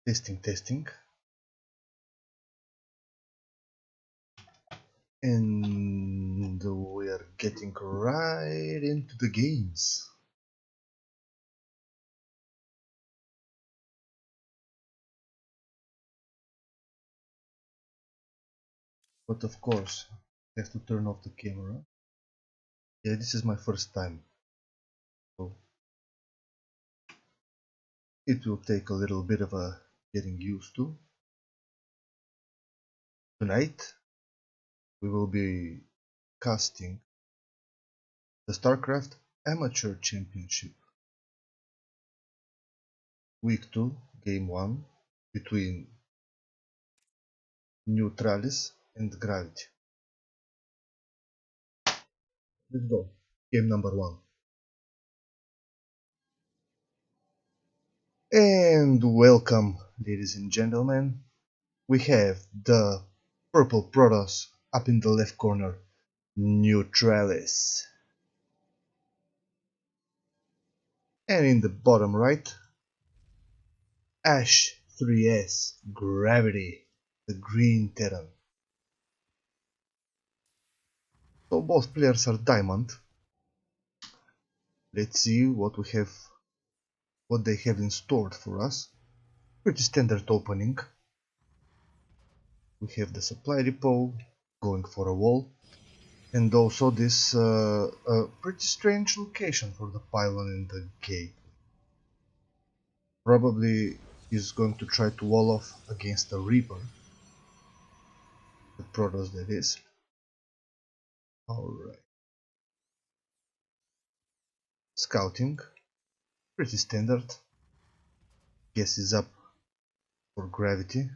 Testing, testing. And we are getting right into the games. But of course, I have to turn off the camera. Yeah, this is my first time, so it will take a little bit of a getting used to. Tonight, we will be casting the StarCraft Amateur Championship. Week 2, Game 1, between Neutralis and Gravity. Let's go. Game number 1. And welcome, ladies and gentlemen. We have the purple Protoss up in the left corner, Neutralis. And in the bottom right, Ash 3S Gravity, the green Terran. So both players are diamond. Let's see what they have in store for us. Pretty standard opening. We have the supply depot going for a wall, and also this pretty strange location for the pylon in the gate. Probably he's going to try to wall off against the Reaper, the Protoss that is. Alright. Scouting, pretty standard. Guess is up for Gravity.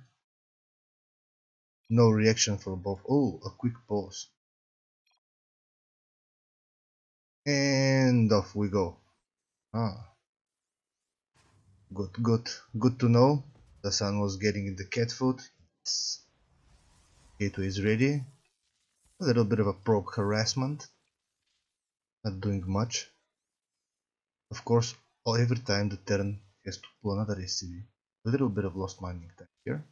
No reaction for both. Oh, a quick pause. And off we go. Good to know. The sun was getting in the cat food. Yes. Gateway is ready. A little bit of a probe harassment. Not doing much. Of course, every time the Terran has to pull another SCV. A little bit of lost mining time here.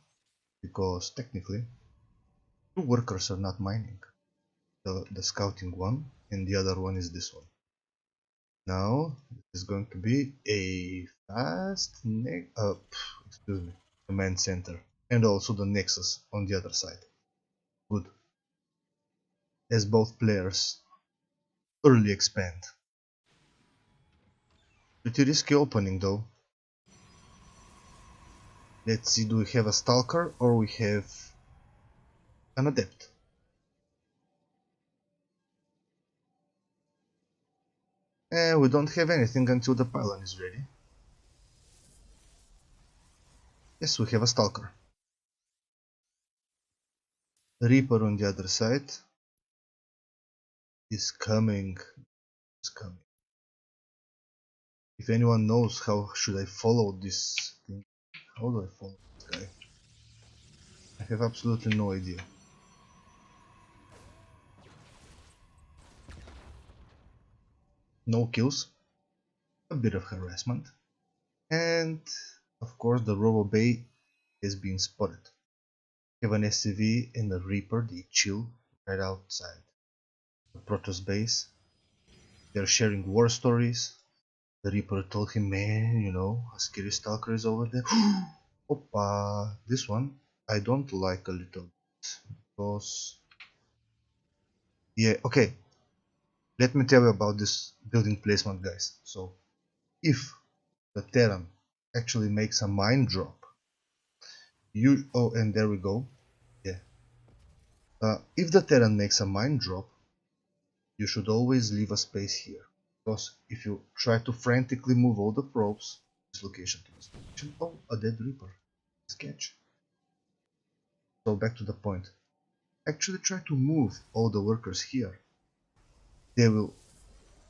Because technically, two workers are not mining. The scouting one and the other one is this one. Now, this is going to be a fast command center, and also the Nexus on the other side. Good. As both players early expand. Pretty risky opening though. Let's see, do we have a Stalker or we have an Adept? We don't have anything until the pylon is ready. Yes, we have a Stalker. The Reaper on the other side is coming. If anyone knows how should I follow this thing, how do I follow this guy? I have absolutely no idea. No kills, a bit of harassment, and of course the Robo Bay has been spotted. We have an SCV and a Reaper, they chill right outside the Protoss base. They're sharing war stories. The Reaper told him, man, you know, a scary Stalker is over there. Opa, this one I don't like a little bit, because yeah, okay, let me tell you about this building placement, guys. So if the Terran actually makes a mine drop, and there we go, yeah, if the Terran makes a mine drop, you should always leave a space here, because if you try to frantically move all the probes this location to this location, oh, a dead Reaper, sketch. So back to the point, actually try to move all the workers here. They will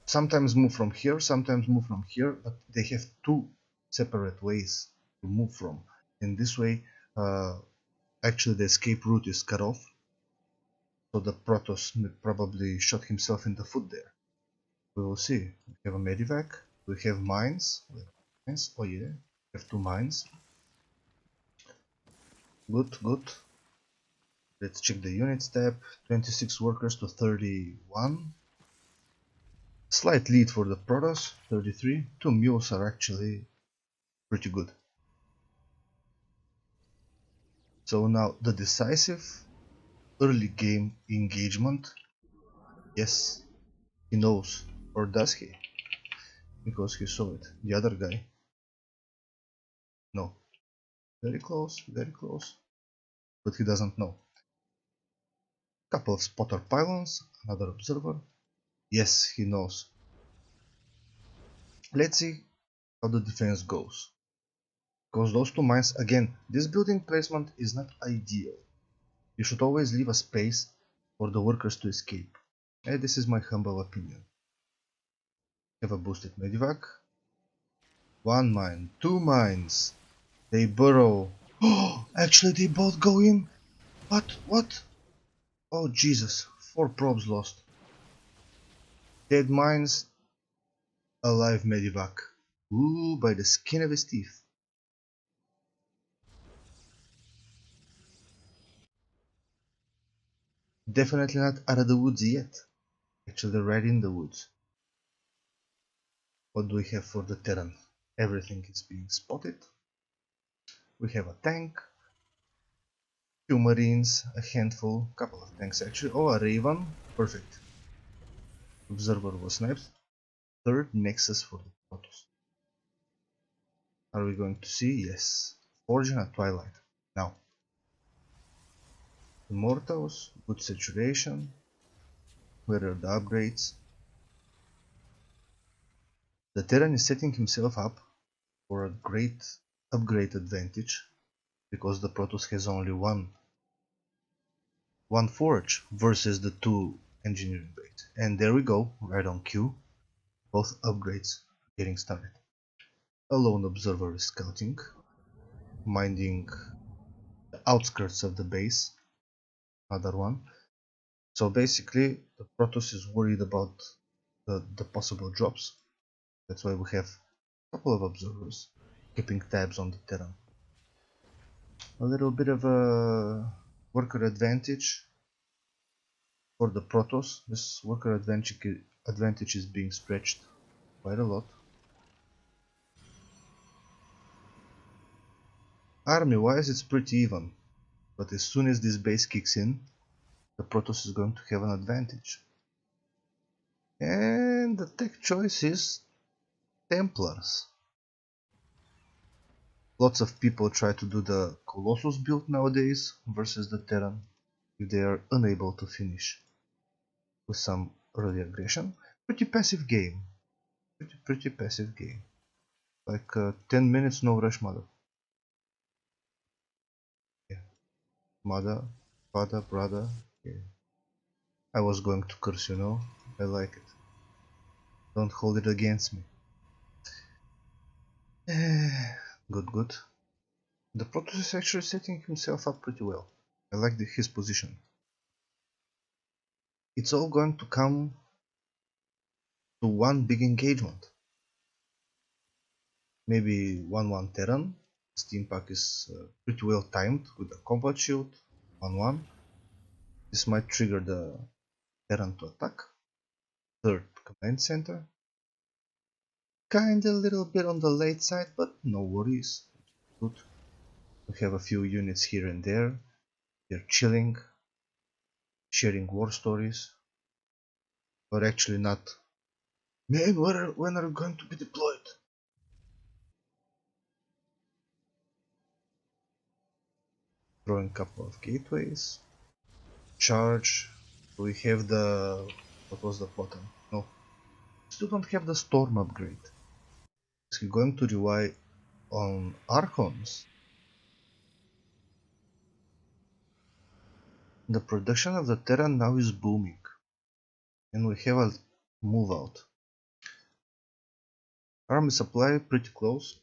sometimes move from here, sometimes move from here, but they have two separate ways to move from, and this way actually the escape route is cut off, so the Protoss probably shot himself in the foot there. We will see. We have a medivac, we have mines, oh yeah, we have two mines. Good, good. Let's check the units tab. 26 workers to 31. Slight lead for the Protoss, 33. 2 mules are actually pretty good. So now the decisive early game engagement. Yes, he knows. Or does he? Because he saw it. The other guy. No. Very close, very close. But he doesn't know. Couple of spotter pylons, another observer. Yes, he knows. Let's see how the defense goes. Because those two mines, again, this building placement is not ideal. You should always leave a space for the workers to escape. And this is my humble opinion. Have a boosted medivac. One mine, two mines. They burrow. Oh, actually they both go in. What? What? Oh Jesus, 4 probes lost. Dead mines, alive medivac. Ooh, by the skin of his teeth. Definitely not out of the woods yet. Actually right in the woods. What do we have for the Terran? Everything is being spotted. We have a tank, few marines, a handful, couple of tanks actually. Oh, a Raven, perfect. Observer was sniped. Third nexus for the Protoss. Are we going to see? Yes. Forging at Twilight. Now. Immortals, good saturation. Where are the upgrades? The Terran is setting himself up for a great upgrade advantage because the Protoss has only one forge versus the 2 engineering blades. And there we go, right on cue. Both upgrades getting started. A lone observer is scouting, minding the outskirts of the base. Another one. So basically, the Protoss is worried about the possible drops. That's why we have a couple of observers keeping tabs on the Terran. A little bit of a worker advantage for the Protoss. This worker advantage is being stretched quite a lot. Army-wise, it's pretty even, but as soon as this base kicks in, the Protoss is going to have an advantage. And the tech choice is Templars. Lots of people try to do the Colossus build nowadays versus the Terran if they are unable to finish with some early aggression. Pretty passive game. Pretty passive game. Like 10 minutes no rush mother. Yeah. Mother, father, brother. Yeah. I was going to curse, you know. I like it. Don't hold it against me. Good, good. The Protoss is actually setting himself up pretty well. I like his position. It's all going to come to one big engagement. Maybe 1-1 Terran. Steam pack is pretty well timed with the combat shield. 1-1. This might trigger the Terran to attack. Third command center. Kinda a little bit on the late side, but no worries. Good. We have a few units here and there. They're chilling, sharing war stories. But actually not. Man, when are you going to be deployed? Throwing a couple of gateways. Charge. We have the... what was the button? No. Still don't have the storm upgrade. Is he going to rely on Archons? The production of the Terran now is booming. And we have a move out. Army supply pretty close.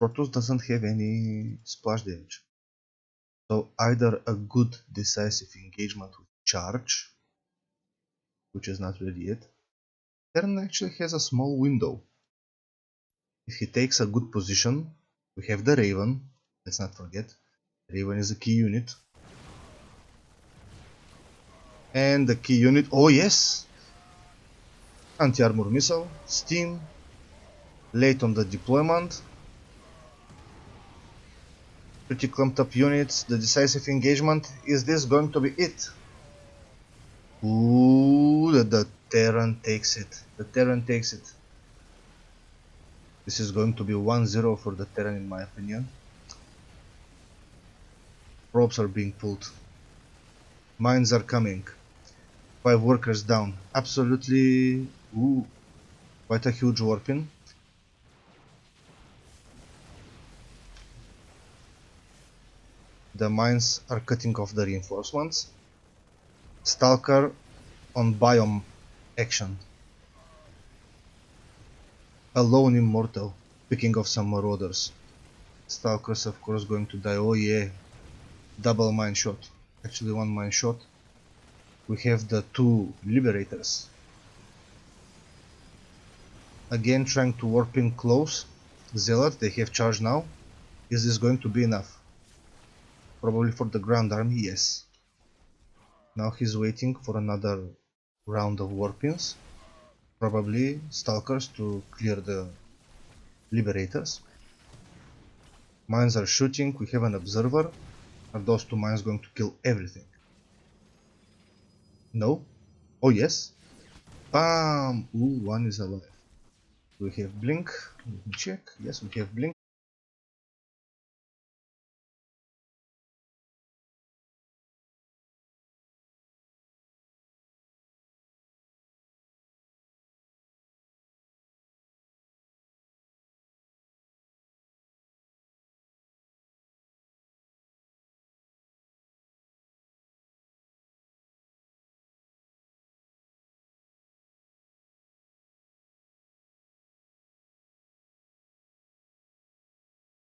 Protoss doesn't have any splash damage. So either a good decisive engagement with charge, which is not ready yet. Terran actually has a small window. If he takes a good position, We have the Raven, let's not forget. Raven is a key unit. And the key unit, oh yes! Anti-armor missile, steam, late on the deployment. Pretty clumped up units, the decisive engagement. Is this going to be it? Ooh, the Terran takes it. The Terran takes it. This is going to be 1-0 for the Terran in my opinion. Probes are being pulled. Mines are coming. 5 workers down. Absolutely. Ooh, quite a huge warping. The mines are cutting off the reinforcements. Stalker on biome action. A lone immortal picking off some marauders. Stalker's of course going to die. Oh yeah. Double mine shot. Actually one mine shot. We have the 2 liberators. Again trying to warp in close. Zealot, they have charge now. Is this going to be enough? Probably for the ground army, yes. Now he's waiting for another round of warpings. Probably stalkers to clear the liberators. Mines are shooting, we have an observer. Are those 2 mines going to kill everything? No? Oh yes? Bam! Ooh, one is alive. We have blink. Let me check. Yes, we have blink.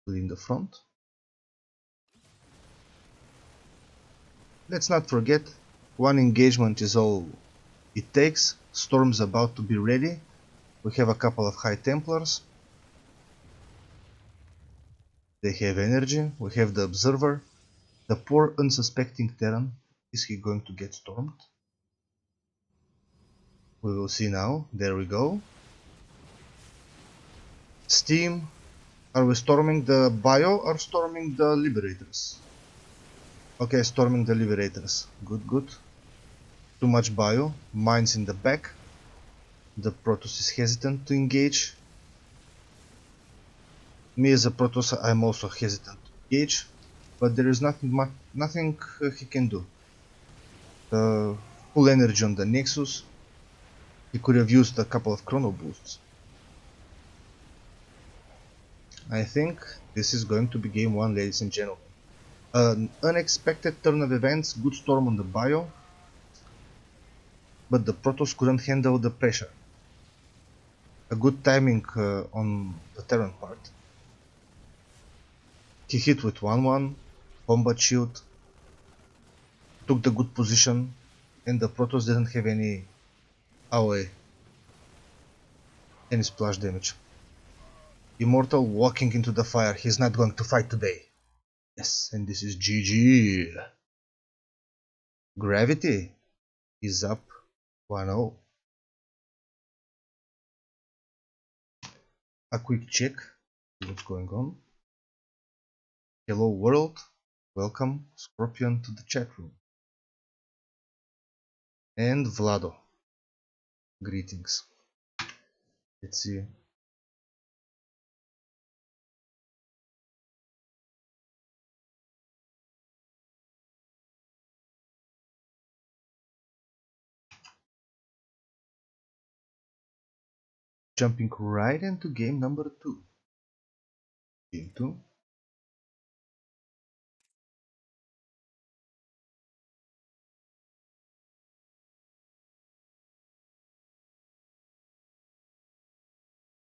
In the front. Let's not forget, one engagement is all it takes. Storm's about to be ready. We have a couple of High Templars. They have energy. We have the Observer. The poor unsuspecting Terran. Is he going to get stormed? We will see now. There we go. Steam. Are we storming the bio or storming the Liberators? Okay, storming the Liberators. Good, good. Too much bio. Mines in the back. The Protoss is hesitant to engage. Me as a Protoss, I'm also hesitant to engage. But there is nothing he can do. Full energy on the Nexus. He could have used a couple of chrono boosts. I think this is going to be game 1, ladies and gentlemen. An unexpected turn of events, good storm on the bio, but the Protoss couldn't handle the pressure. A good timing on the Terran part. He hit with 1-1, combat shield, took the good position, and the Protoss didn't have any AoE, any splash damage. Immortal walking into the fire, he's not going to fight today. Yes, and this is GG. Gravity is up 1-0. A quick check, what's going on. Hello world, welcome Scorpion to the chat room. And Vlado, greetings. Let's see. Jumping right into game number 2. Game 2.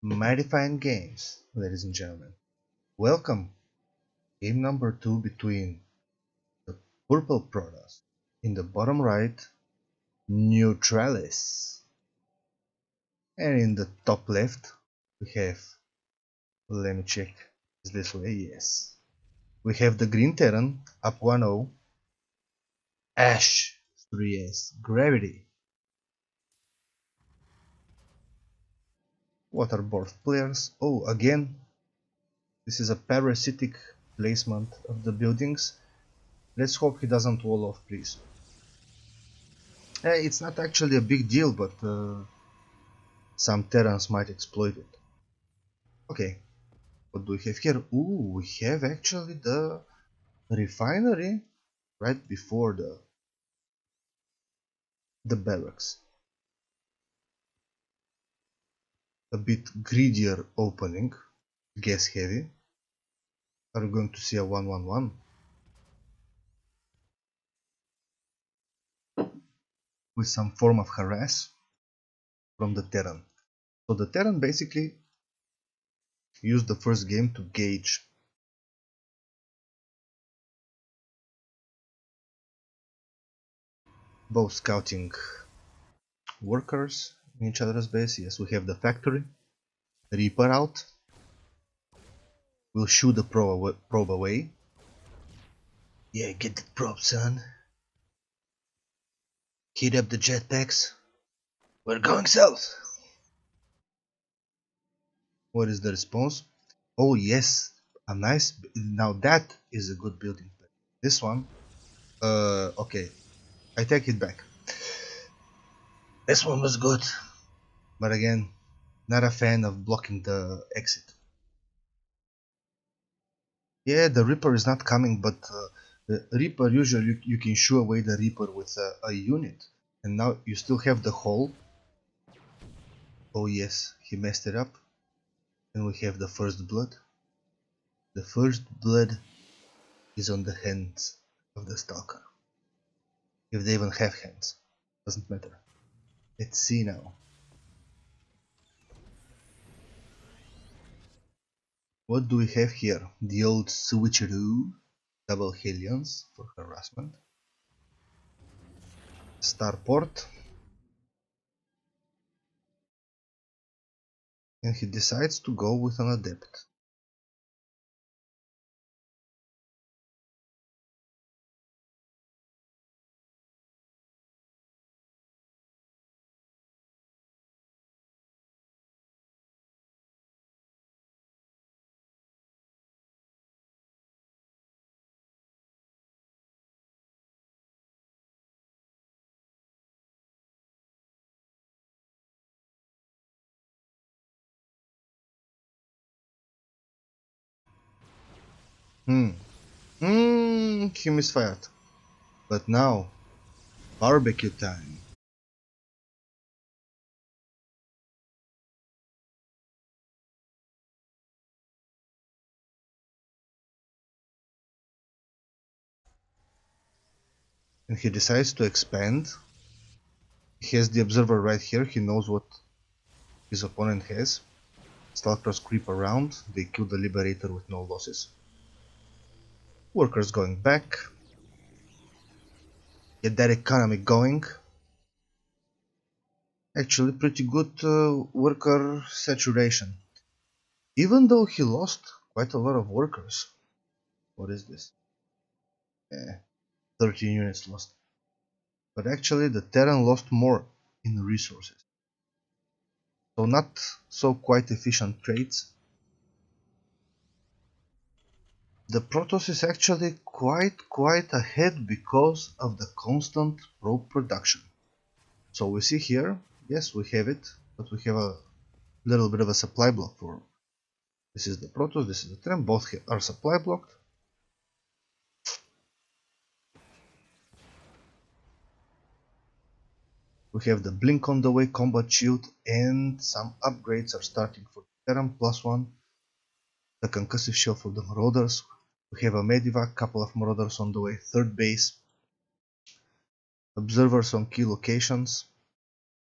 Mighty fine games, ladies and gentlemen. Welcome. Game number 2 between the purple Protoss. In the bottom right, Neutralis. And in the top left, we have, let me check, Is this way? Yes. We have the green Terran up 1-0. Ash 3S. Gravity. What are both players? Oh, again, this is a parasitic placement of the buildings. Let's hope he doesn't wall off, please. It's not actually a big deal, but some Terrans might exploit it. Okay, what do we have here? Ooh, we have actually the refinery right before the barracks. A bit greedier opening, gas heavy. Are we going to see a 1-1-1? With some form of harass from the Terran. So the Terran basically used the first game to gauge both scouting workers in each other's base. Yes, we have the factory. Reaper out. We'll shoot the probe away. Yeah, get the probe, son. Heat up the jetpacks. We're going south. What is the response? Oh yes, a nice. Now that is a good building. This one. Okay, I take it back. This one was good, but again, not a fan of blocking the exit. Yeah, the Reaper is not coming, but the Reaper usually you can shoo away the Reaper with a unit, and now you still have the hole. Oh yes, he messed it up, and we have the first blood. The first blood is on the hands of the Stalker. If they even have hands, doesn't matter. Let's see now. What do we have here? The old switcheroo, double Hellions for harassment. Starport. And he decides to go with an adept. He misfired. But now, barbecue time. And he decides to expand. He has the observer right here, he knows what his opponent has. Stalkers creep around, they kill the Liberator with no losses. Workers going back. Get that economy going. Actually pretty good worker saturation. Even though he lost quite a lot of workers. What is this? 13 units lost. But actually the Terran lost more in resources. So not so quite efficient trades. The Protoss is actually quite ahead because of the constant probe production. So we see here, yes, we have it, but we have a little bit of a supply block for. This is the Protoss, this is the Terran, both are supply blocked. We have the Blink on the way, Combat Shield, and some upgrades are starting for the Terran, +1. The Concussive Shell for the Marauders. We have a Medivac, couple of Marauders on the way, third base. Observers on key locations.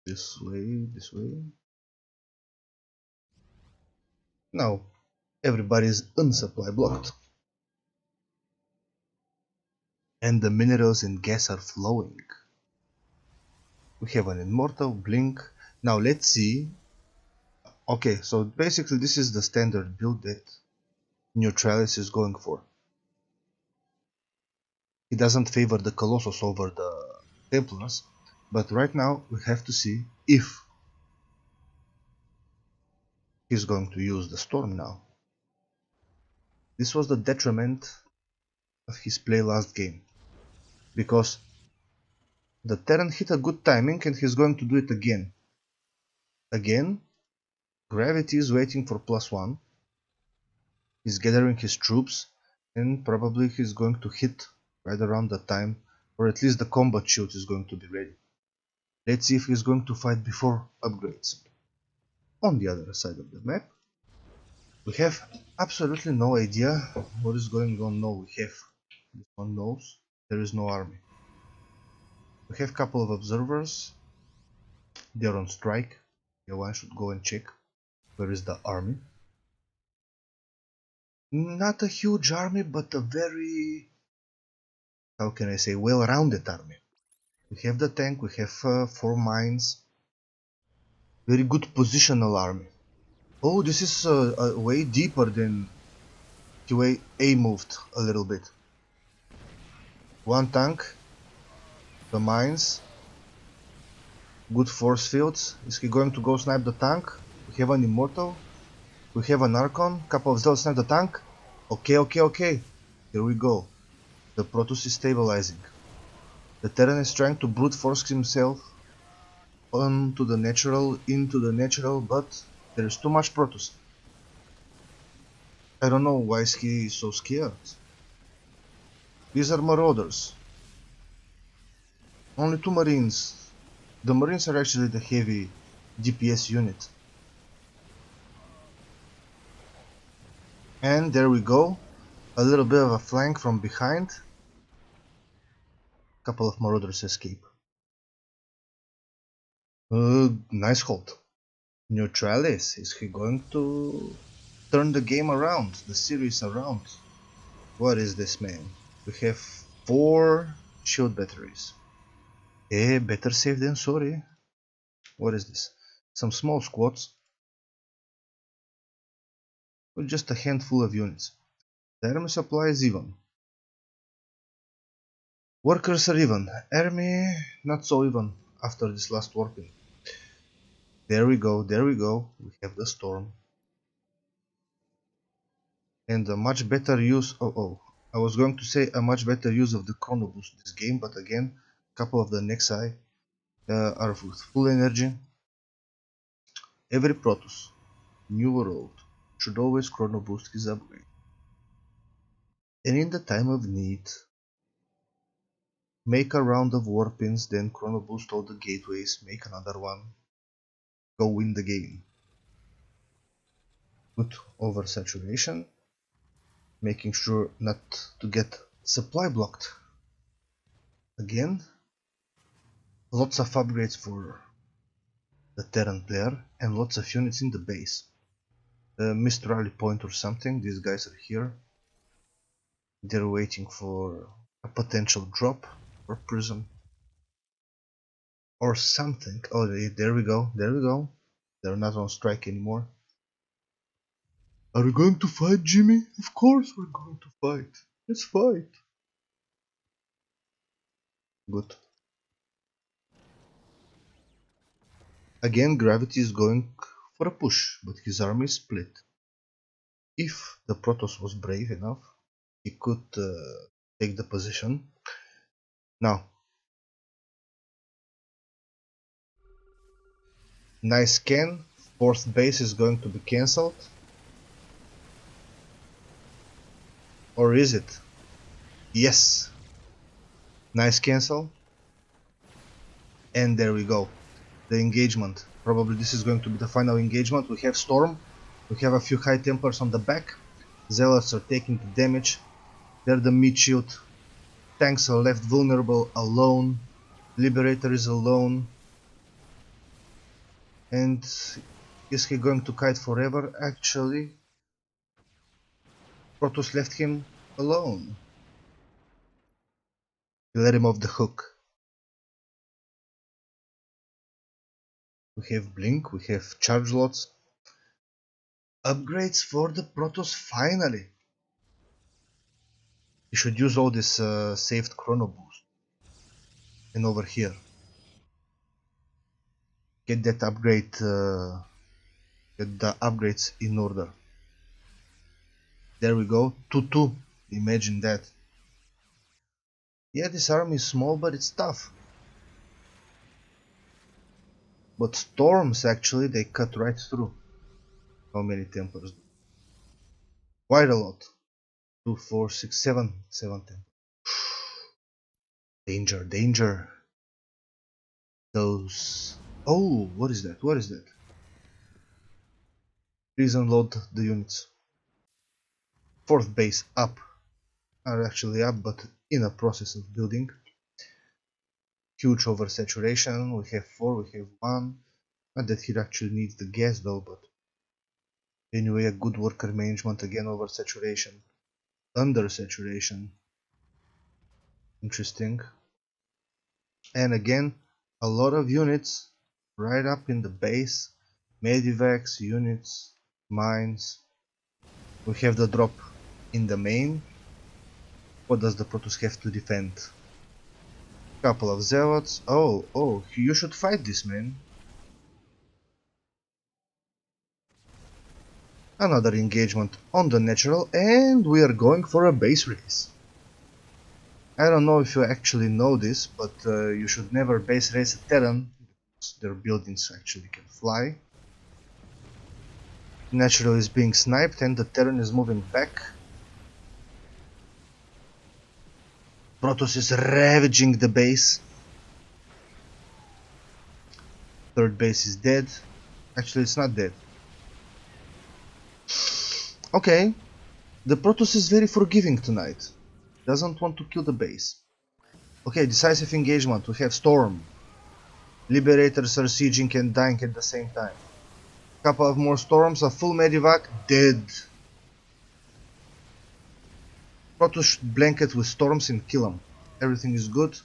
This way, this way. Now, everybody is unsupply blocked. And the minerals and gas are flowing. We have an Immortal, Blink. Now let's see. Okay, so basically this is the standard build that Neutralis is going for. He doesn't favor the Colossus over the Templars, but right now we have to see if he's going to use the Storm now. This was the detriment of his play last game, because the Terran hit a good timing and he's going to do it again. Again, Gravity is waiting for +1, he's gathering his troops, and probably he's going to hit right around the time, or at least the combat shield is going to be ready. Let's see if he's going to fight before upgrades. On the other side of the map, we have absolutely no idea what is going on. No, we have, this one knows, there is no army. We have a couple of observers, they're on strike. One should go and check where is the army. Not a huge army, but a very, how can I say, well-rounded army. We have the tank, we have 4 mines, very good positional army. Oh, this is way deeper than the way A moved a little bit. 1 tank, the mines, good force fields. Is he going to go snipe the tank? We have an Immortal, we have an Archon, couple of Zealots snipe the tank. Okay. Here we go. The Protoss is stabilizing. The Terran is trying to brute force himself into the natural, but there is too much Protoss. I don't know why is he so scared. These are Marauders. Only 2 Marines. The Marines are actually the heavy DPS unit. And there we go. A little bit of a flank from behind. Couple of Marauders escape. Nice hold. Neutralis, is he going to turn the game around, the series around? What is this, man? We have 4 shield batteries. Better safe than sorry. What is this? Some small squads with just a handful of units. The army supply is even. Workers are even. Army not so even after this last warping. There we go. We have the storm. And a much better use. I was going to say a much better use of the chrono boost this game, but again, a couple of the Nexi are with full energy. Every Protoss, new or old, should always chrono boost his upgrade. And in the time of need, make a round of warpins, then chrono boost all the gateways, make another one, go win the game. Good oversaturation, making sure not to get supply blocked. Again, lots of upgrades for the Terran player and lots of units in the base. Missed rally point or something, these guys are here. They're waiting for a potential drop or prism or something. Oh, there we go. They're not on strike anymore. Are we going to fight, Jimmy? Of course we're going to fight. Let's fight. Good. Again, Gravity is going for a push, but his army is split. If the Protoss was brave enough, he could take the position. Now, nice scan. 4th base is going to be cancelled. Or is it? Yes. Nice cancel. And there we go. The engagement. Probably this is going to be the final engagement. We have Storm. We have a few High Templars on the back. Zealots are taking the damage. They're the meat shield. Tanks are left vulnerable alone. Liberator is alone. And is he going to kite forever? Actually, Protoss left him alone. He let him off the hook. We have Blink, we have Charge Lots. Upgrades for the Protoss finally. You should use all this saved chrono boost. And over here, get that upgrade, get the upgrades in order. There we go, 2-2. Imagine that. Yeah, this army is small, but it's tough. But storms, actually, they cut right through. How many Templars? Quite a lot. 2, 4, 6, 7. 7 Templars. Danger, danger. Those... Oh, what is that? What is that? Please unload the units. Fourth base up. Are actually up, but in a process of building. Huge oversaturation. We have 4, we have 1. Not that he actually needs the gas though, but anyway, a good worker management. Again, oversaturation. Undersaturation. Interesting. And again, a lot of units right up in the base. Medivacs, units, mines. We have the drop in the main. What does the Protoss have to defend? Couple of zealots. Oh, you should fight this, man. Another engagement on the natural, and we are going for a base race. I don't know if you actually know this, but you should never base race a Terran, because their buildings actually can fly. Natural is being sniped and the Terran is moving back. Protoss is ravaging the base. Third base is dead. Actually, it's not dead. Okay, the Protoss is very forgiving tonight. Doesn't want to kill the base. Okay, decisive engagement. We have Storm. Liberators are sieging and dying at the same time. Couple of more storms, a full medivac, dead. Protoss blanket with storms and kill them. Everything is good.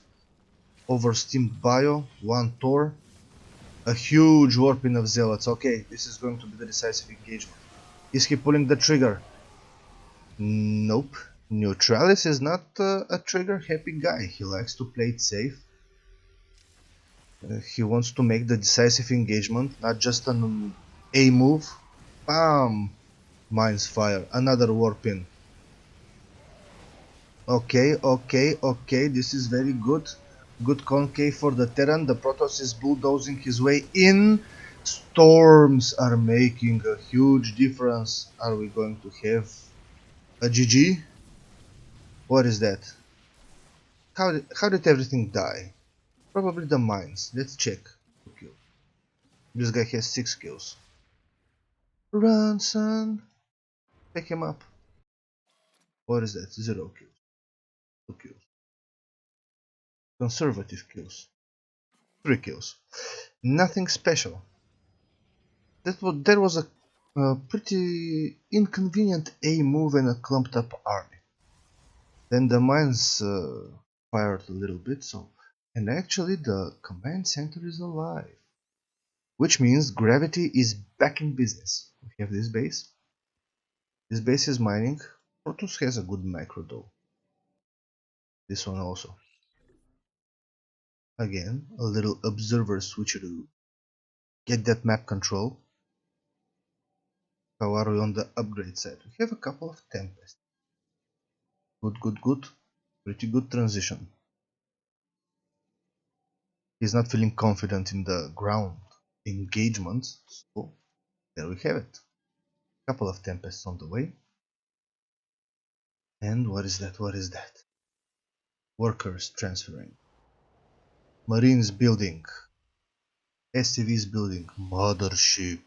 Oversteamed bio, 1 Tor. A huge warping of zealots. Okay, this is going to be the decisive engagement. Is he pulling the trigger? Nope. Neutralis is not a trigger happy guy. He likes to play it safe. He wants to make the decisive engagement, not just an A move. Bam! Mines fire. Another warping. Okay, this is very good. Good concave for the Terran. The Protoss is bulldozing his way in. Storms are making a huge difference. Are we going to have a GG? What is that? How did everything die? Probably the mines. Let's check. This guy has 6 kills. Run, son! Pick him up. What is that? 0 kills. 2 kills. Conservative kills. 3 kills. Nothing special. That was a pretty inconvenient A move and a clumped up army. Then the mines fired a little bit, so... And actually the command center is alive. Which means gravity is back in business. We have this base. This base is mining. Protoss has a good macro though. This one also. Again, a little observer switcheroo. Get that map control. How are we on the upgrade side? We have a couple of Tempests. Good. Pretty good transition. He's not feeling confident in the ground engagement, so there we have it. Couple of Tempests on the way. And what is that? Workers transferring. Marines building. SCVs building. Mothership.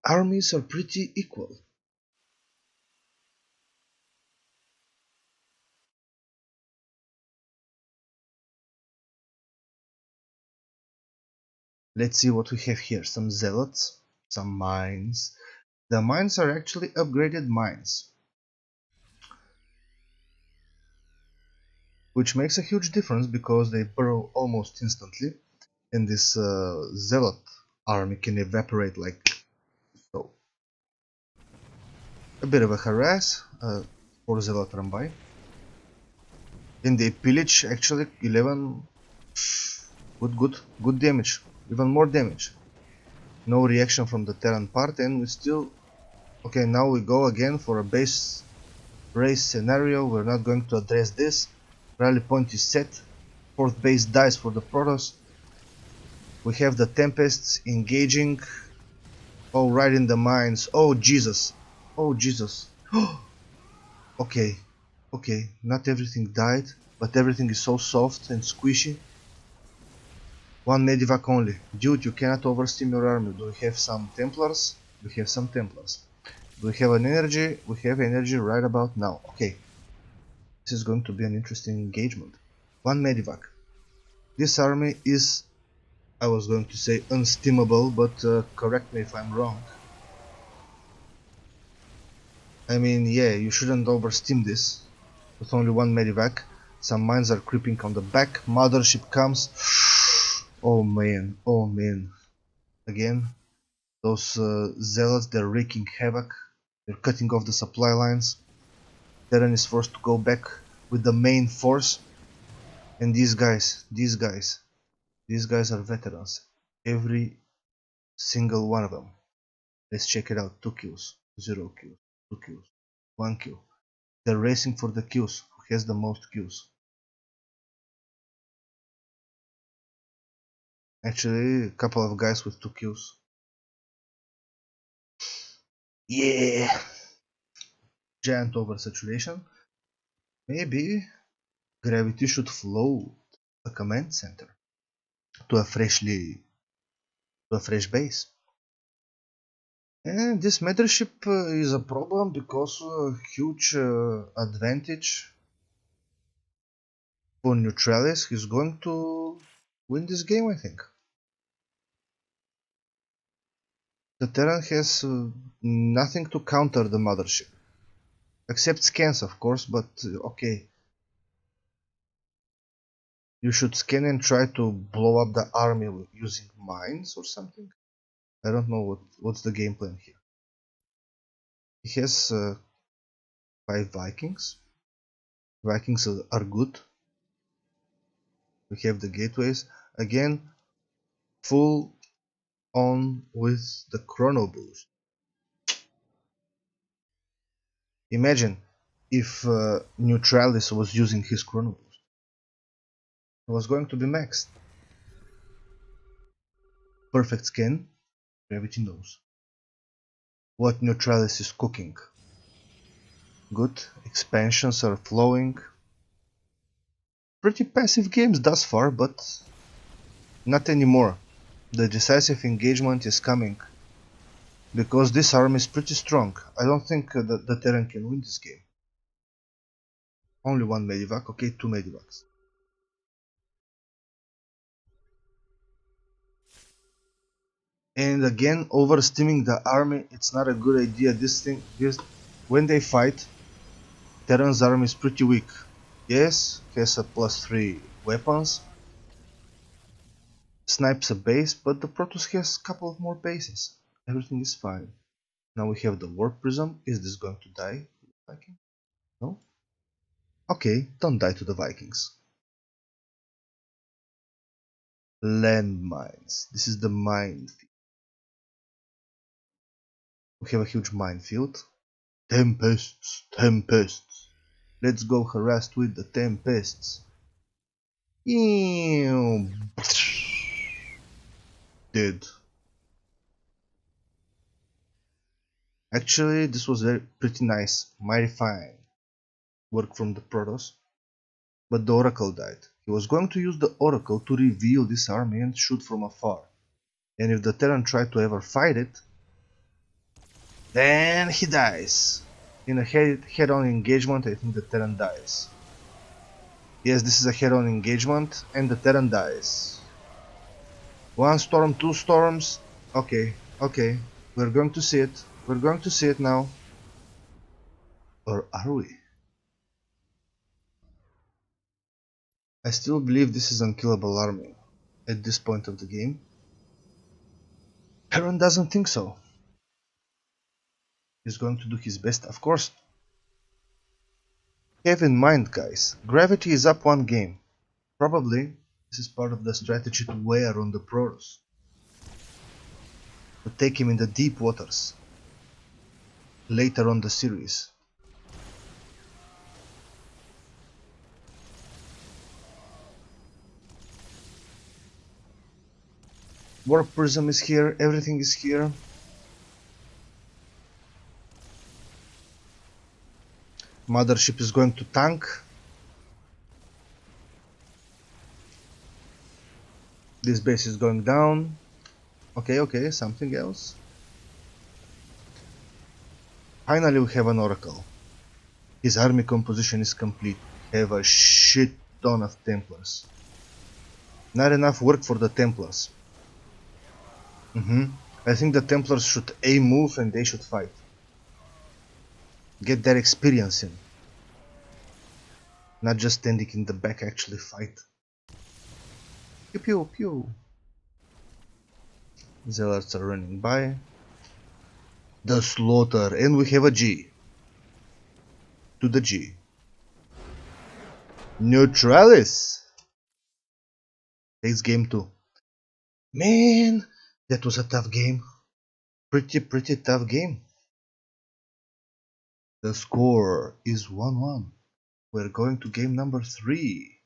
Armies are pretty equal. Let's see what we have here. Some zealots, some mines. The mines are actually upgraded mines, which makes a huge difference because they burrow almost instantly, and this zealot army can evaporate like so. A bit of a harass for Zealot Rambai. And they pillage actually 11. Good damage. Even more damage. No reaction from the Terran part, and we still... Okay, now we go again for a base race scenario. We're not going to address this. Rally point is set. 4th base dies for the Protoss. We have the Tempests engaging. Oh, right in the mines. Oh, Jesus. Oh, Jesus. Okay. Okay, not everything died, but everything is so soft and squishy. 1 medivac only. Dude, you cannot oversteam your army. Do we have some Templars? We have some Templars. Do we have an energy? We have energy right about now. Okay. This is going to be an interesting engagement. 1 medivac. This army is, I was going to say unsteamable, but correct me if I'm wrong. I mean, yeah, you shouldn't oversteam this. With only 1 medivac. Some mines are creeping on the back. Mothership comes. Oh man, oh man. Again, those zealots, they're wreaking havoc. They're cutting off the supply lines. Terran is forced to go back with the main force. And these guys are veterans. Every single one of them. Let's check it out. 2 kills, 0 kills, 2 kills, 1 kill. They're racing for the kills. Who has the most kills? Actually, a couple of guys with 2 kills. Yeah! Giant oversaturation. Maybe gravity should flow a command center to a fresh base. And this mothership is a problem because huge advantage for Neutralis. He's going to win this game, I think. The Terran has nothing to counter the mothership. Except scans, of course, but okay. You should scan and try to blow up the army using mines or something. I don't know what's the game plan here. He has 5 Vikings. Vikings are good. We have the gateways. Again, full on with the chrono boost. Imagine if Neutralis was using his chrono boost. It was going to be maxed. Perfect scan. Gravity knows what Neutralis is cooking. Good. Expansions are flowing. Pretty passive games thus far, but not anymore. The decisive engagement is coming. Because this army is pretty strong. I don't think that the Terran can win this game. Only 1 medivac, okay, 2 medivacs. And again, oversteaming the army, it's not a good idea. When they fight, Terran's army is pretty weak. Yes, has a +3 weapons, snipes a base, but the Protoss has a couple of more bases. Everything is fine. Now we have the Warp Prism. Is this going to die? Viking? No? Okay, don't die to the Vikings. Landmines. This is the minefield. We have a huge minefield. Tempests, tempests. Let's go harassed with the tempests. Dead. Actually, this was pretty nice. Mighty fine work from the Protoss. But the Oracle died. He was going to use the Oracle to reveal this army and shoot from afar. And if the Terran tried to ever fight it, then he dies. In a head-on engagement, I think the Terran dies. Yes, this is a head-on engagement, and the Terran dies. 1 storm, 2 storms. Okay, okay. We're going to see it. We're going to see it now. Or are we? I still believe this is unkillable army at this point of the game. Terran doesn't think so. He's going to do his best, of course. Have in mind, guys, gravity is up one game. Probably this is part of the strategy to wear on the Protoss, to take him in the deep waters later on the series. Warp Prism is here, everything is here. Mothership is going to tank. This base is going down. Okay, something else. Finally we have an Oracle. His army composition is complete. We have a shit ton of Templars. Not enough work for the Templars. I think the Templars should A move and they should fight. Get their experience in. Not just standing in the back, actually fight. Pew pew pew. Zealots are running by. The slaughter, and we have a G. To the G. Neutralis takes game 2. Man, that was a tough game. Pretty tough game. The score is 1-1. We're going to game number 3.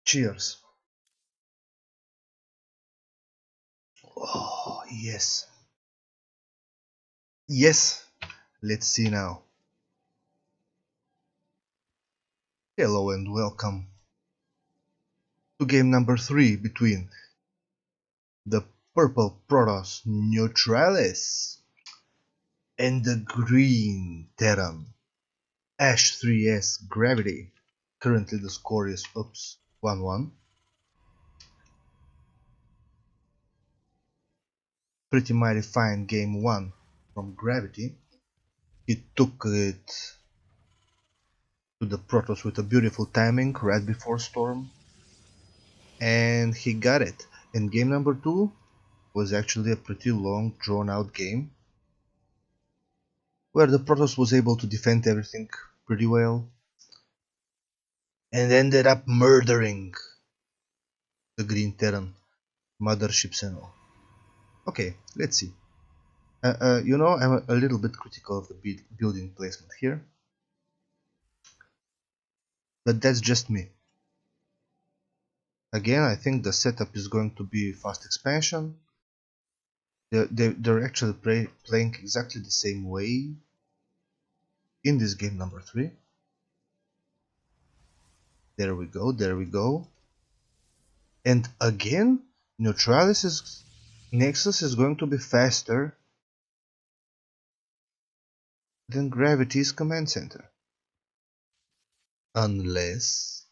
Cheers. Oh, yes. Yes. Let's see now. Hello and welcome to game number 3 between the purple Protoss Neutralis and the green Terran Ash 3S Gravity. Currently the score is 1-1. Pretty mighty fine game 1 from Gravity. He took it to the Protoss with a beautiful timing right before Storm, and he got it. And game number 2 was actually a pretty long, drawn out game where the Protoss was able to defend everything pretty well and ended up murdering the Green Terran motherships and all. Okay, let's see. You know, I'm a little bit critical of the building placement here, but that's just me. Again, I think the setup is going to be fast expansion. They're actually playing exactly the same way in this game number 3. There we go. And again, Neutralis' Nexus is going to be faster than Gravity's command center. Unless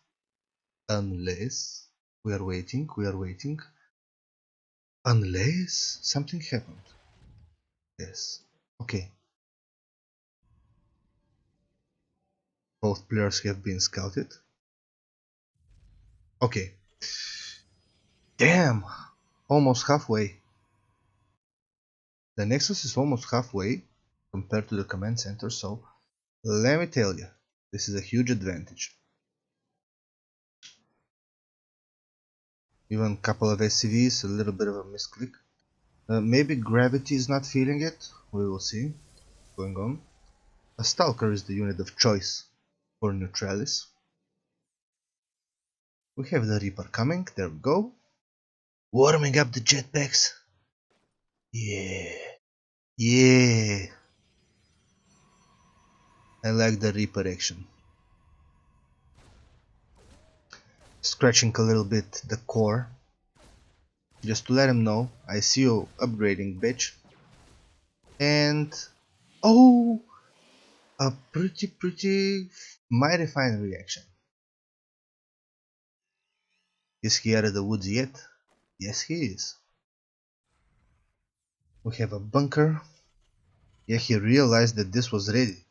we are waiting. Unless something happened. Yes. Okay. Both players have been scouted. Okay. Damn! Almost halfway. The Nexus is almost halfway compared to the command center, so let me tell you, this is a huge advantage. Even a couple of SCVs, a little bit of a misclick. Maybe Gravity is not feeling it, we will see what's going on. A Stalker is the unit of choice for Neutralis. We have the Reaper coming, there we go. Warming up the jetpacks. Yeah. I like the Reaper action. Scratching a little bit the core, just to let him know, I see you upgrading, bitch. And oh, a pretty mighty fine reaction. Is he out of the woods yet? Yes, he is. We have a bunker. Yeah, he realized that this was ready.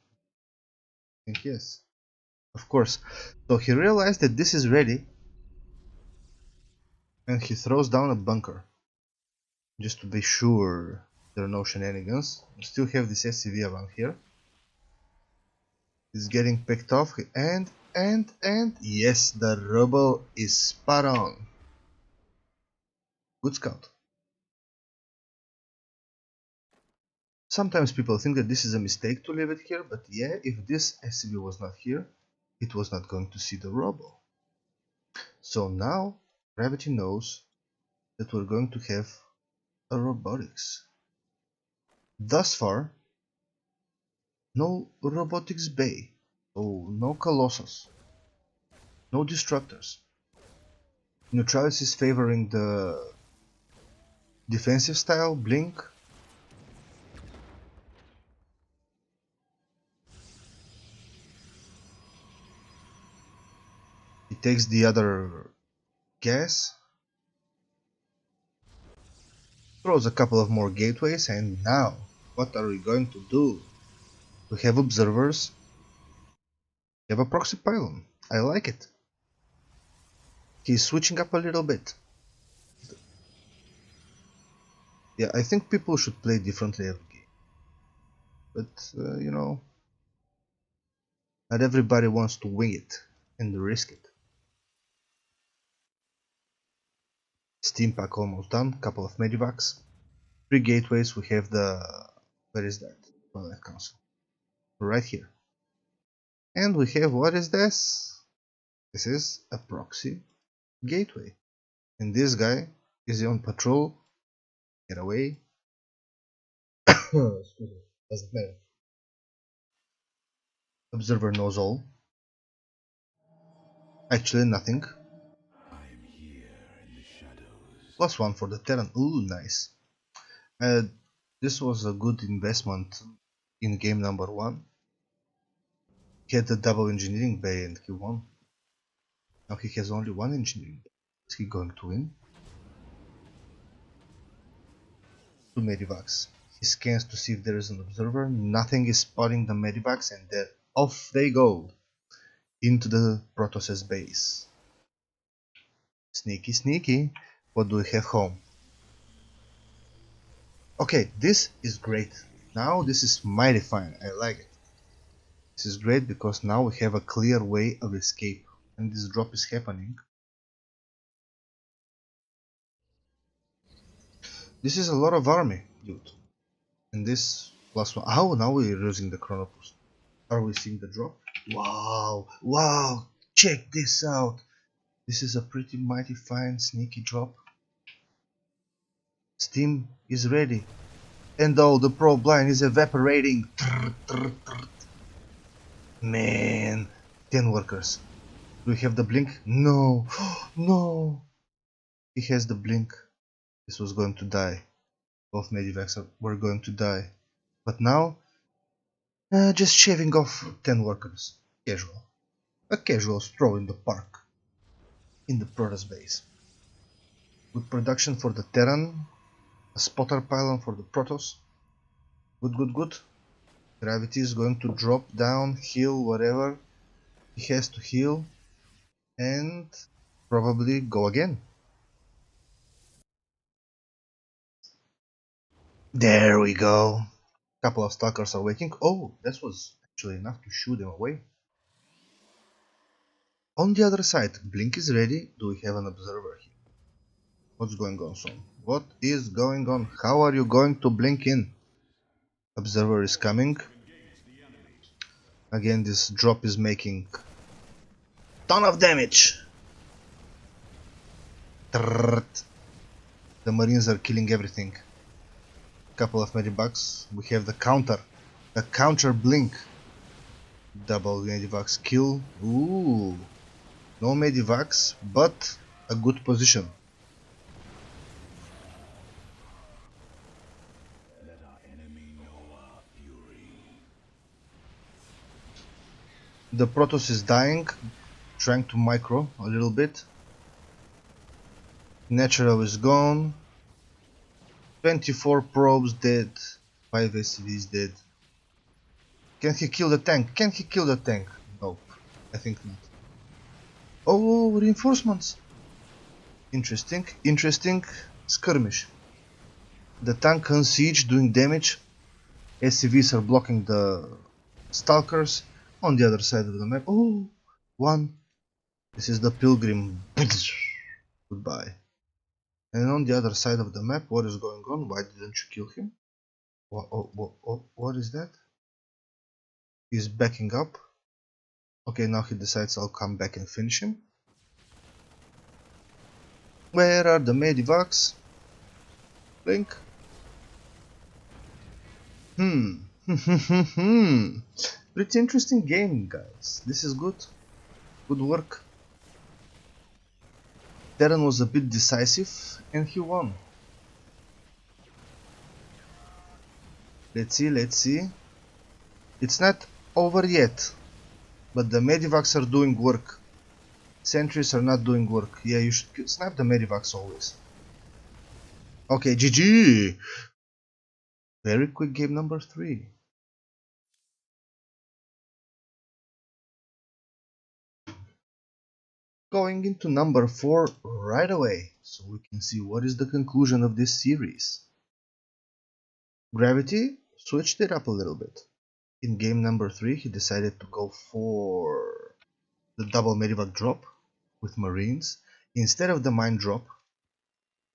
I think yes, of course. So he realized that this is ready, and he throws down a bunker just to be sure There are no shenanigans. We still have this SCV around here. It's getting picked off, and yes, the robo is spot on. Good scout. Sometimes people think that this is a mistake to leave it here, but yeah, if this SCV was not here, it was not going to see the robo. So now gravity knows that we're going to have a robotics. Thus far, no robotics bay, oh, no colossus, no destructors. Neutralis is favoring the defensive style, blink. He takes the other gas, throws a couple of more gateways, and now, what are we going to do? We have observers, we have a proxy pylon. I like it. He's switching up a little bit. Yeah, I think people should play differently every game. But, you know, not everybody wants to wing it and risk it. Steam pack almost done, couple of medivacs. 3 gateways, we have the... where is that? Twilight Council. Right here. And we have, what is this? This is a proxy gateway. And this guy is on patrol. Get away. Excuse me. Doesn't matter. Observer knows all. Actually, nothing. I am here in the shadows. +1 for the Terran. Ooh, nice. This was a good investment in game number 1. He had the double engineering bay and he won. Now he has only 1 engineering bay. Is he going to win? 2 medivacs. He scans to see if there is an observer. Nothing is spotting the medivacs, and then off they go into the Protoss base. Sneaky, sneaky. What do we have home? Okay, this is great. Now this is mighty fine. I like it. This is great because now we have a clear way of escape, and this drop is happening. This is a lot of army, dude. And this +1. Oh, now we're using the Chronopus. Are we seeing the drop? Wow, wow, check this out. This is a pretty mighty fine sneaky drop. Steam is ready. And oh, the probe line is evaporating. Man, 10 workers. Do we have the blink? No, no. He has the blink. This was going to die. Both medivacs were going to die. But now, just shaving off 10 workers. Casual. A casual stroll in the park. In the Protoss base. Good production for the Terran. A spotter pylon for the Protoss. Good, good, good. Gravity is going to drop down, heal, whatever. He has to heal. And probably go again. There we go. Couple of stalkers are waking. Oh, that was actually enough to shoo them away. On the other side, blink is ready. Do we have an observer here? What's going on, son? What is going on? How are you going to blink in? Observer is coming. Again, this drop is making ton of damage. Trrrt. The Marines are killing everything. Couple of medivacs. We have the counter blink. Double medivacs kill. Ooh, no medivacs, but a good position. Let our enemy know our fury. The Protoss is dying, trying to micro a little bit. Natural is gone. 24 probes dead. 5 SCVs dead. Can he kill the tank? Can he kill the tank? Nope, I think not. Oh, reinforcements. Interesting, interesting. Skirmish. The tank on siege doing damage. SCVs are blocking the stalkers on the other side of the map. Oh, one. This is the pilgrim. Goodbye. And on the other side of the map, what is going on? Why didn't you kill him? What is that? He's backing up. Okay, now he decides I'll come back and finish him. Where are the medivacs? Blink. Pretty interesting game, guys. This is good. Good work. Terran was a bit decisive and he won. Let's see. It's not over yet, but the medivacs are doing work. Sentries are not doing work. Yeah, you should snap the medivacs always. Okay, GG! Very quick game number 3. Going into number 4 right away, so we can see what is the conclusion of this series. Gravity switched it up a little bit. In game number 3 he decided to go for the double medivac drop with Marines instead of the mine drop,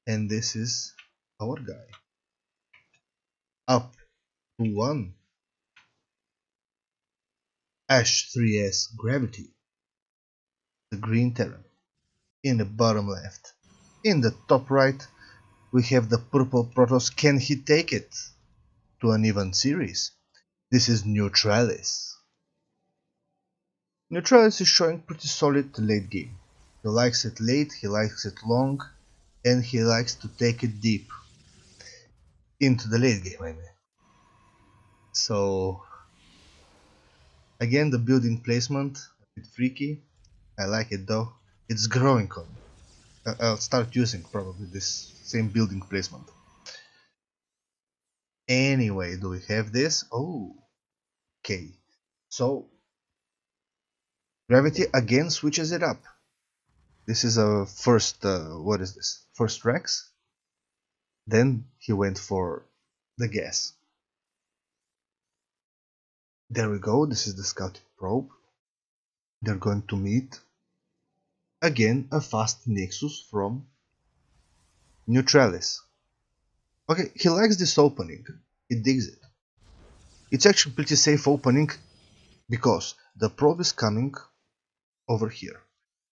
and this is our guy. Up to 1. Ash 3S Gravity, the green Terran. In the bottom left. In the top right we have the purple Protoss. Can he take it to an even series? This is Neutralis. Neutralis is showing pretty solid late game. He likes it late, he likes it long, and he likes to take it deep into the late game, I mean. So again, the building placement a bit freaky. I like it though. It's growing on me. I'll start using probably this same building placement. Anyway, do we have this? Oh, okay. So Gravity again switches it up. This is a first, what is this? First Rex. Then he went for the gas. There we go, this is the scouting probe. They're going to meet. Again, a fast Nexus from Neutralis. Okay, he likes this opening. He digs it. It's actually pretty safe opening because the probe is coming over here.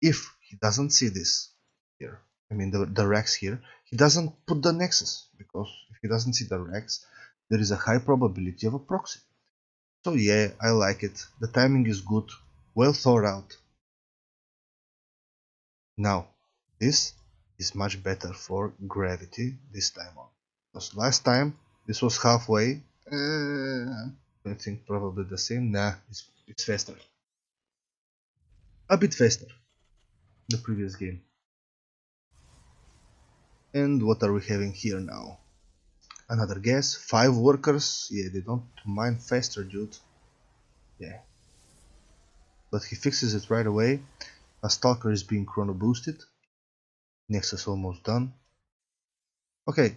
If he doesn't see this here, I mean the Rex here, he doesn't put the Nexus, because if he doesn't see the Rex, there is a high probability of a proxy. So yeah, I like it. The timing is good, well thought out. Now, this is much better for Gravity this time on. Because last time, this was halfway. I think probably the same. Nah, it's faster. A bit faster. The previous game. And what are we having here now? Another gas. 5 workers. Yeah, they don't mine faster, dude. Yeah. But he fixes it right away. A stalker is being chrono boosted. Nexus almost done. Okay.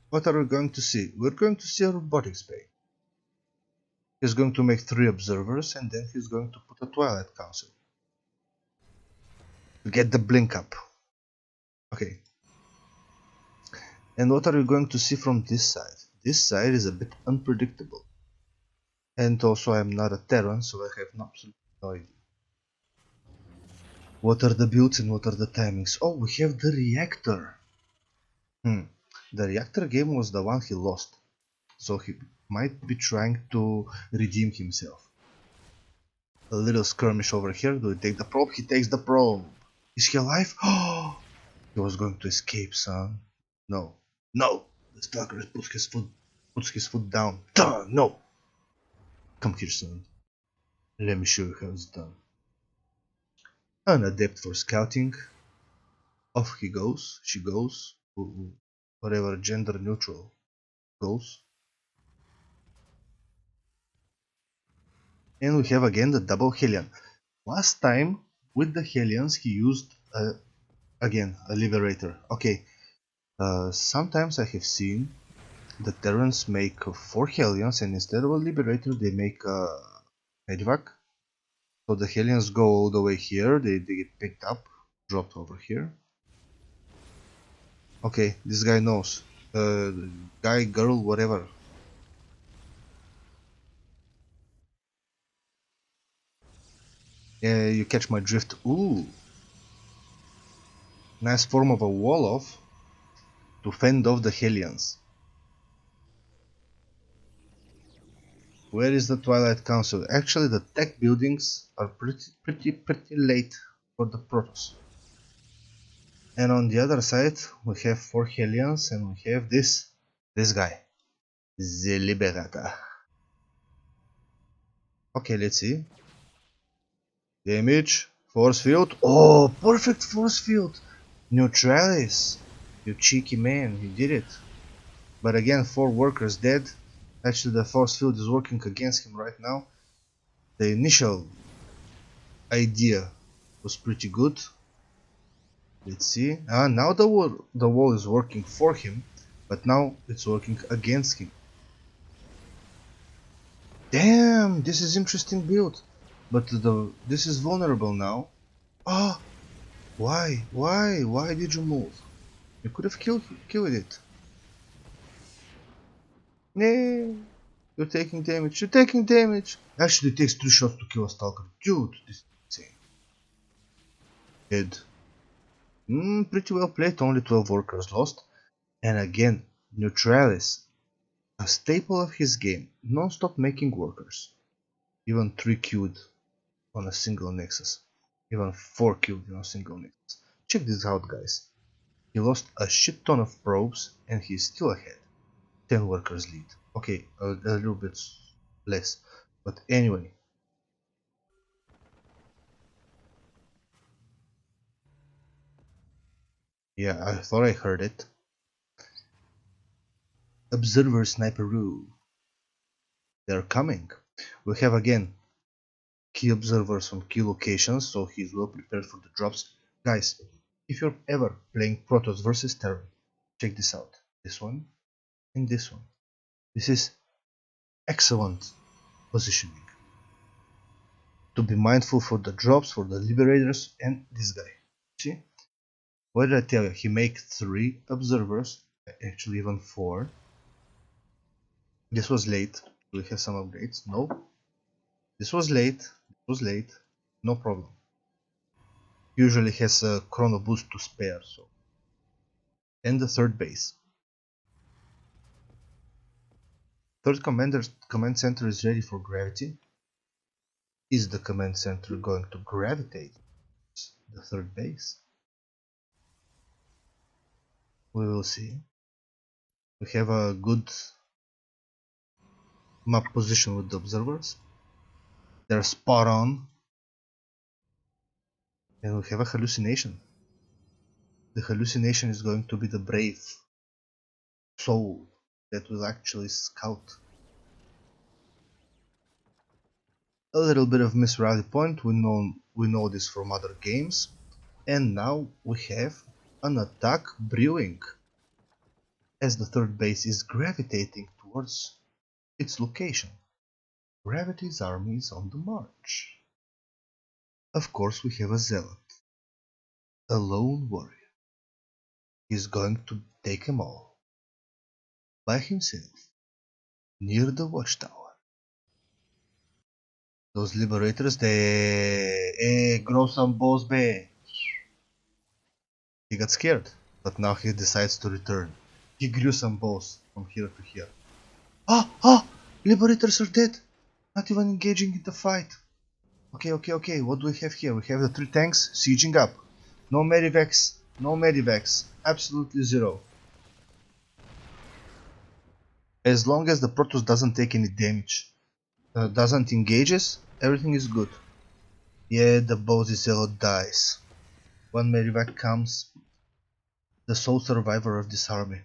What are we going to see? We're going to see a robotics bay. He's going to make 3 observers, and then he's going to put a Twilight Council to get the blink up. Okay. And what are you going to see from this side? This side is a bit unpredictable. And also I'm not a Terran, so I have absolutely no idea. What are the builds and what are the timings? Oh, we have the reactor. The reactor game was the one he lost. So he might be trying to redeem himself. A little skirmish over here. Do we take the probe? He takes the probe. Is he alive? Oh, he was going to escape, son. No. No! The stalker puts his foot down. Duh, no! Come here, son. Let me show you how it's done. An adept for scouting. Off he goes. She goes. Whatever gender neutral goes. And we have again the double Hellion. Last time with the Hellions he used again a Liberator. Okay, Sometimes I have seen the Terrans make 4 Hellions and instead of a Liberator they make a Medivac. So the Hellions go all the way here, they get picked up, dropped over here. Okay, this guy knows. Guy, girl, whatever. Yeah, you catch my drift. Ooh. Nice form of a wall off to fend off the Hellions. Where is the Twilight Council? Actually, the tech buildings are pretty late for the Protoss. And on the other side, we have 4 Hellions and we have this guy. The Liberator. Okay, let's see. Damage, force field. Oh, perfect force field. Neutralis. You cheeky man, you did it. But again, 4 workers dead. Actually, the force field is working against him right now. The initial idea was pretty good. Let's see. Now the wall is working for him, but now it's working against him. Damn, this is interesting build. But this is vulnerable now. Ah, why? Why did you move? You could have killed it. Nah, you're taking damage. You're taking damage. Actually, it takes 3 shots to kill a stalker. Dude, this is insane. Dead. Pretty well played. Only 12 workers lost. And again, Neutralis, a staple of his game, non-stop making workers. Even 3 queued on a single nexus. Even 4 queued on a single nexus. Check this out, guys. He lost a shit ton of probes and he's still ahead. 10 workers lead. Okay, a little bit less. But anyway. Yeah, I thought I heard it. Observer Sniperoo. They're coming. We have again key observers from key locations, so he's well prepared for the drops. Guys, if you're ever playing Protoss versus Terran, check this out. This one and this one. This is excellent positioning. To be mindful for the drops, for the Liberators, and this guy. See? What did I tell you? He made 3 observers, actually even 4. This was late. Do we have some upgrades? No. This was late. This was late. No problem. Usually has a chrono boost to spare, so. And the third base. Third command center is ready for gravity. Is the command center going to gravitate the third base? We will see. We have a good map position with the observers. They're spot on. And we have a hallucination. The hallucination is going to be the brave soul that will actually scout. A little bit of miss rally point, we know this from other games. And now we have an attack brewing, as the third base is gravitating towards its location. Gravity's army is on the march. Of course we have a zealot, a lone warrior. He's going to take them all, by himself, near the watchtower. Those liberators, they grow some balls back. He got scared, but now he decides to return. He grew some balls from here to here. Ah! Liberators are dead! Not even engaging in the fight. Okay, what do we have here? We have the 3 tanks sieging up. No medivacs, absolutely zero. As long as the Protoss doesn't take any damage, doesn't engages, everything is good. Yeah, the bossy zealot dies. One medivac comes, the sole survivor of this army.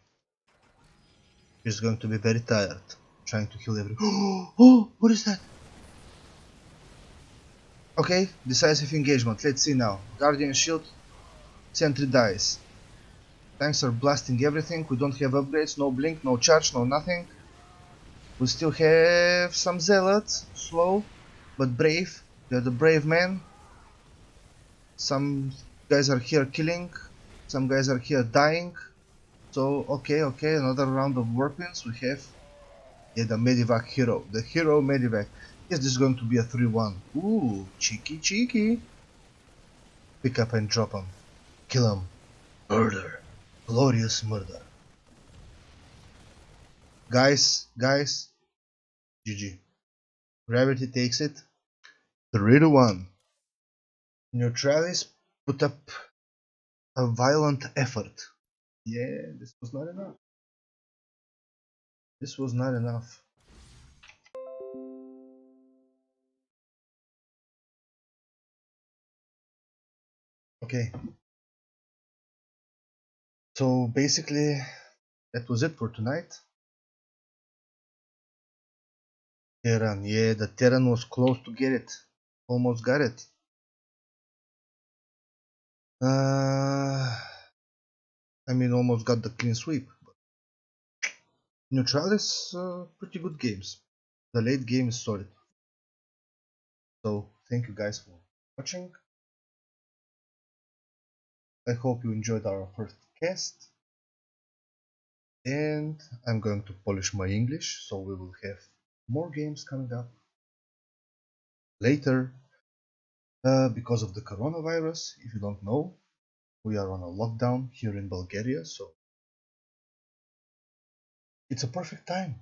He's going to be very tired, trying to kill everyone. Oh, what is that? Okay, decisive engagement. Let's see now. Guardian shield, sentry dies. Tanks are blasting everything. We don't have upgrades, no blink, no charge, no nothing. We still have some zealots, slow but brave. They're the brave men. Some guys are here killing, some guys are here dying. So okay, another round of weapons. We have the Medivac hero, the hero Medivac. Yes, this is going to be a 3-1. Ooh, cheeky. Pick up and drop him. Kill him. Murder. Glorious murder. Guys, GG. Gravity takes it. 3-1. Neutralis put up a violent effort. Yeah, this was not enough. This was not enough. Okay, so basically that was it for tonight. Terran, yeah, the Terran was close to get it. Almost got it. I mean, almost got the clean sweep. But Neutralis, pretty good games. The late game is solid. So thank you guys for watching. I hope you enjoyed our first cast. And I'm going to polish my English, so we will have more games coming up later. Because of the coronavirus, if you don't know, we are on a lockdown here in Bulgaria, so it's a perfect time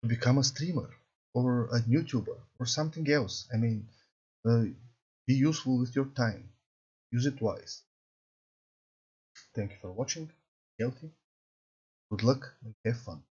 to become a streamer or a YouTuber or something else. I mean, be useful with your time, use it wise. Thank you for watching, healthy, good luck, and have fun.